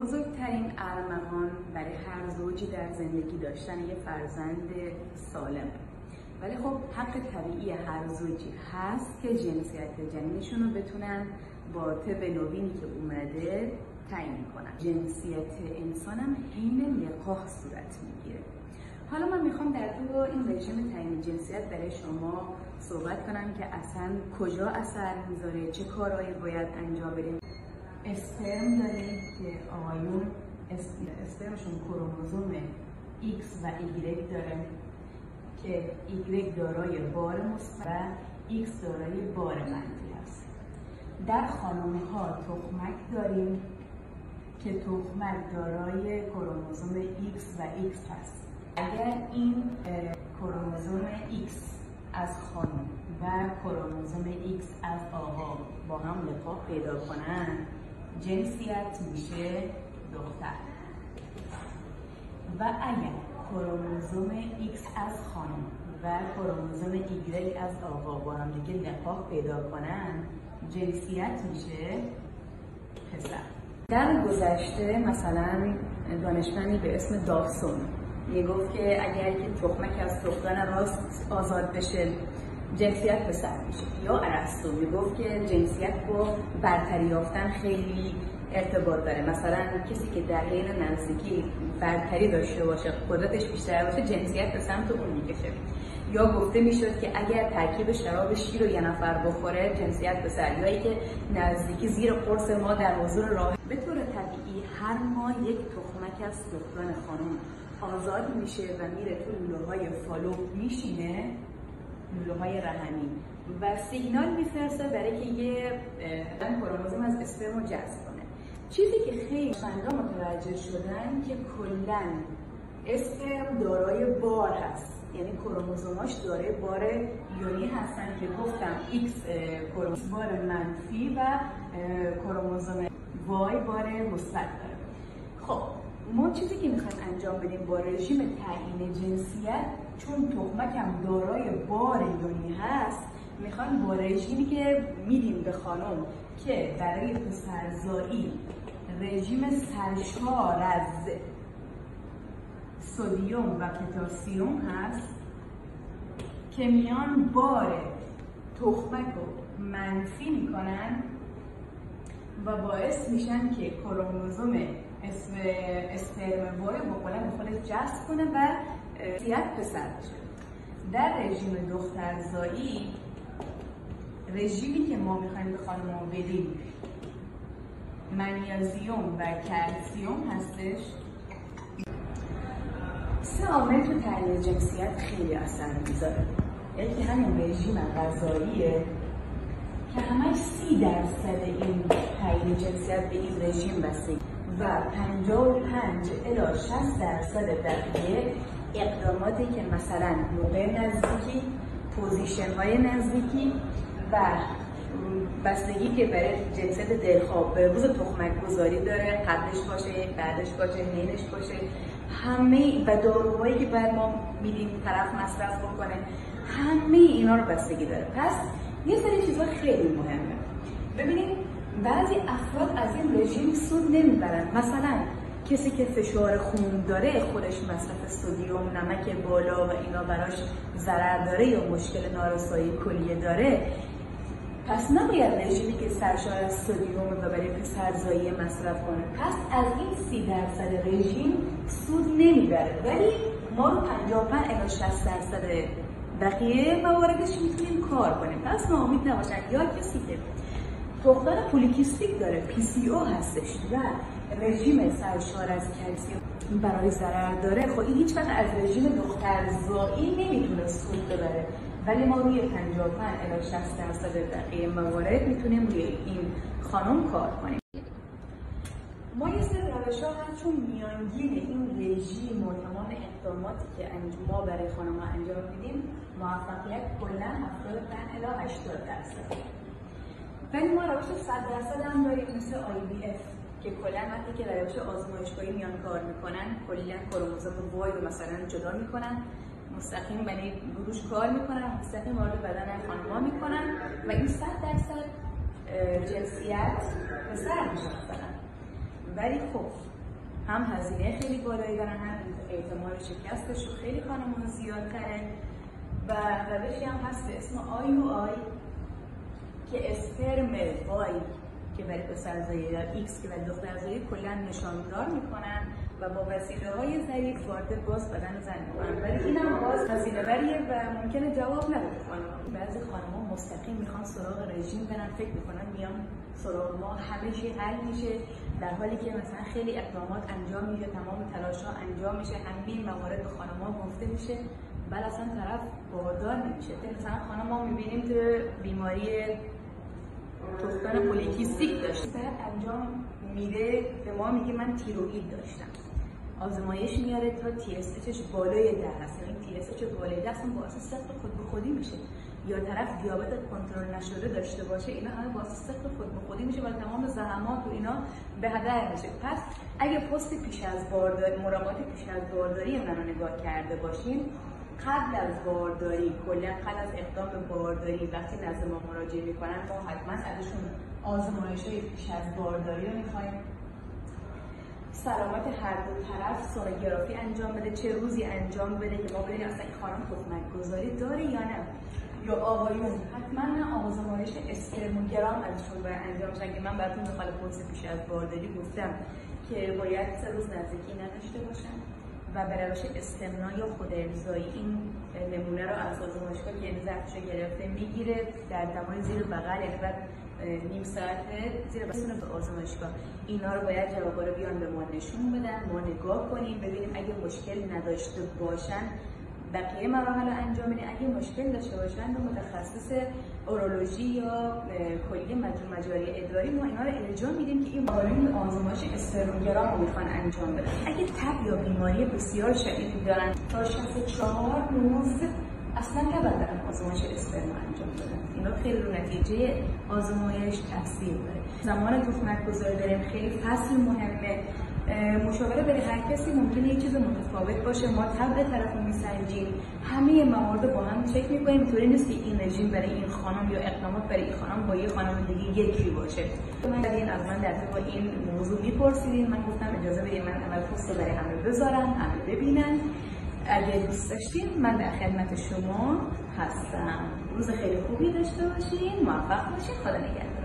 بزرگترین ارمغان برای هر زوجی در زندگی داشتن یه فرزند سالم، ولی خب حق طبیعی هر زوجی هست که جنسیت جنینشون رو بتونن با طب نوینی که اومده تعیین کنن. جنسیت انسان هم حین لقاح صورت میگیره. حالا من میخوام در تو این رژیم تعیین جنسیت برای شما صحبت کنم که اصلا کجا اثر میذاره، چه کارهایی باید انجام بدیم. اسپرم داریم که آقایون اسپرمشون کروموزوم X و Y داره که Y دارای بار مثبت و X دارای بار منفی هست. در خانم‌ها تخمک داریم که تخمک دارای کروموزوم X و X هست. اگر این کروموزوم X از خانم و کروموزوم X از آقا با هم لقاح پیدا کنن، جنسیت میشه دختر. و اگر کروموزوم X از خانم و کروموزوم Y از آقا با هم دیگه لقاح پیدا کنن، جنسیت میشه پسر. در گذشته مثلا دانشمندی به اسم داوسون میگفت که اگر که تخمک از تخمدان راست آزاد بشه جنسیت پسر میشه. یا ارسطو میگفت که جنسیت با برتری یافتن خیلی ارتباط داره. مثلا کسی که در حین نزدیکی برتری داشته باشه، قدرتش بیشتر باشه، جنسیت به سمت اون میکشه. یا گفته میشد که اگر ترکیب شراب شیر رو یه نفر بخوره جنسیت پسر. یا اینکه نزدیکی زیر قرص ما در حضور راه. به طور طبیعی هر ماه یک تخمک از تخمدان خانم آزاد میشه و میره تو لوله‌های فالوپ میشینه، لوله‌های رحمی، و سیگنال میفرسته برای که یه کروموزوم از اسپرم رو جذب کنه. چیزی که خیلی فندا متوجه شدن که کلاً اسپرم دارای بار هست، یعنی کروموزوماش دارای بار یونی هستن که گفتم X کروموزوم بار منفی و کروموزوم Y بار مثبت داره. خب ما چیزی که میخوایم انجام بدیم با رژیم تعیین جنسیت، چون تخمک هم دارای بار یونی هست، میخوایم با رژیمی که میدیم به خانم که برای پسرزایی رژیم سرشار از سدیم و پتاسیم هست که میان بار تخمک رو منفی میکنن و باعث میشن که کروموزوم اسپرم وای با خودش جذب کنه و جنسیت پسر بشه. در رژیم دخترزایی، رژیمی که ما میخوایم به خانم‌ها بدیم منیزیم و کلسیم هستش. 3 عامل تو تعیین جنسیت خیلی اثر میذاره. یکی همین رژیم غذاییه که همش 30% این تعیین جنسیت به این رژیم بستگی و 55 الی 60% بقیه اقداماتی که مثلا موقع نزدیکی، پوزیشن های نزدیکی و بستگی که برای جنسیت دلخواه به روز تخمک گذاری داره، قبلش باشه، بعدش باشه، حینش باشه، همه و داروهایی که بعد ما میدیم طرف مصرف بکنه، همه اینا رو بستگی داره. پس یه سری چیزا خیلی مهمه. ببینید بعضی افراد از این رژیم سود نمیبرن. مثلا کسی که فشار خون داره، خودش مصرف سدیم، نمک بالا و اینا براش ضرر داره یا مشکل نارسایی کلیه داره، پس نباید رژیمی که سرشار از سدیم و برای پسرزایی مصرف کنه. پس از این 30% رژیم سود نمیبره، ولی ما رو 55 الی 60% بقیه مواردش میتونیم کار کنیم. پس ناامید نباشن. یا کسی که تخمدان پولیکیستیک داره، PCO هستش و رژیم سرشار از کلسیم برای ضرر داره، خب این هیچ وقت از رژیم دخترزایی نمیتونه سود ببره، ولی ما روی 55 الی 60% بقیه موارد میتونیم روی این خانم کار کنیم. ما یه سری روش‌ها هست چون میانگین این رژیم و تمام اقداماتی که ما برای خانم‌ها انجام میدیم موفقیت کلاً 75 الی 80%. ولی ما روش 100% هم داریم مثل IVF که کلاً وقتی که روش آزمایشگاهی میان کار میکنن، کلاً کروموزوم وای رو مثلا جدا میکنن، مستقیم یعنی روش کار میکنن، مستقیم وارد بدن خانم‌ها میکنن و این 100% جنسیت پسر میشه مثلا. ولی خب هم هزینه خیلی بالایی دارن، هم احتمال شکستش رو خیلی خانم‌ها زیادتره و روشی هم هست به اسم IUI که اسپرم وای که برای پسرزایی یا ایکس که برای دخترزایی کلا نشاندار میکنن و با وسیله‌های ظریف وارد باز بدن زن میکنن، ولی اینم باز هزینه بریه و ممکنه جواب نده خانم‌ها. بعضی خانم‌ها مستقیم میخوان سراغ رژیم برن، فکر میکنن میان سراغ ما همه چی حل میشه، در حالی که مثلا خیلی اقدامات انجام میشه، تمام تلاش‌ها انجام میشه، همین موارد به خانم‌ها گفته میشه، ولی اصلا طرف باردار نمیشه. مثلا خانم‌ها میبینیم که بیماری تخم‌دان پلیکیستیک داشته، انجام میده به ما میگه من تیروئید داشتم، آزمایش میاره تا TSHش بالای 10 هست، یعنی TSH بالای 10 اصلا باعث سقط خود به خودی میشه، یا طرف دیابت کنترل نشده داشته باشه، اینا همه باعث سقط خود به خودی میشه و تمام زحمات و اینا به هدر میشه. پس اگه پست پیش از بارداری، مراقبات پیش از بارداری منو نگاه کرده باشین، قبل از بارداری، کلا قبل از اقدام به بارداری وقتی نزد ما مراجعه میکنن، ما حتما ازشون آزمایش‌های پیش از بارداری رو میخوایم، سلامت هر دو طرف سونوگرافی انجام بده، چه روزی انجام بده که ما ببینیم اصلا این خانم تخمک گذاری داره یا نه، یا آقایون حتما آزمایش اسپرموگرام ازشون باید انجام بشه. که من براتون داخل پست پیش از بارداری گفتم که باید 3 روز نزدیکی نداشته باشن و به روش استمنا یا خود ارضایی این نمونه رو از آزمایشگاه که یعنی ظرفشو گرفته میگیره در دمای زیر بغل، یعنی بعد نیم ساعت زیر بغل به آزمایشگاه اینا رو باید جوابا رو بیان به ما نشون بدن، ما نگاه کنیم ببینیم اگه مشکل نداشته باشن بقیه مراحل رو انجام بدیم، اگه مشکل داشته باشن به متخصص اورولوژی یا کلیه مجاری ادراری ما اینا رو ارجاع میدیم که این آقایون آزمایش اسپرموگرام رو میخوان انجام بدن. اگه تب یا بیماری بسیار شدیدی دارن تا 64 روز اصلا نباید آزمایش اسپرم انجام بدن، اینا خیلی رو نتیجه آزمایش تاثیر داره. زمان تخمک گذاری داریم، خیلی فصل مهمه، مشاوره برای هر کسی ممکنه یه چیز متفاوت باشه، ما طبع طرف رو میسنجیم، همه موارد با هم چک میکنیم، اینطوری نیست که این رژیم برای این خانم یا اقدامات برای این خانم با یه خانم دیگه یکی باشه. من از من در با این موضوع میپرسیدین، من گفتم اجازه بدید من اول پست برای همه بذارم، همه ببینن، اگه دوست داشتین من در خدمت شما هستم. روز خیلی خوبی داشته باشین، موفق باشین، خدا نگهدار.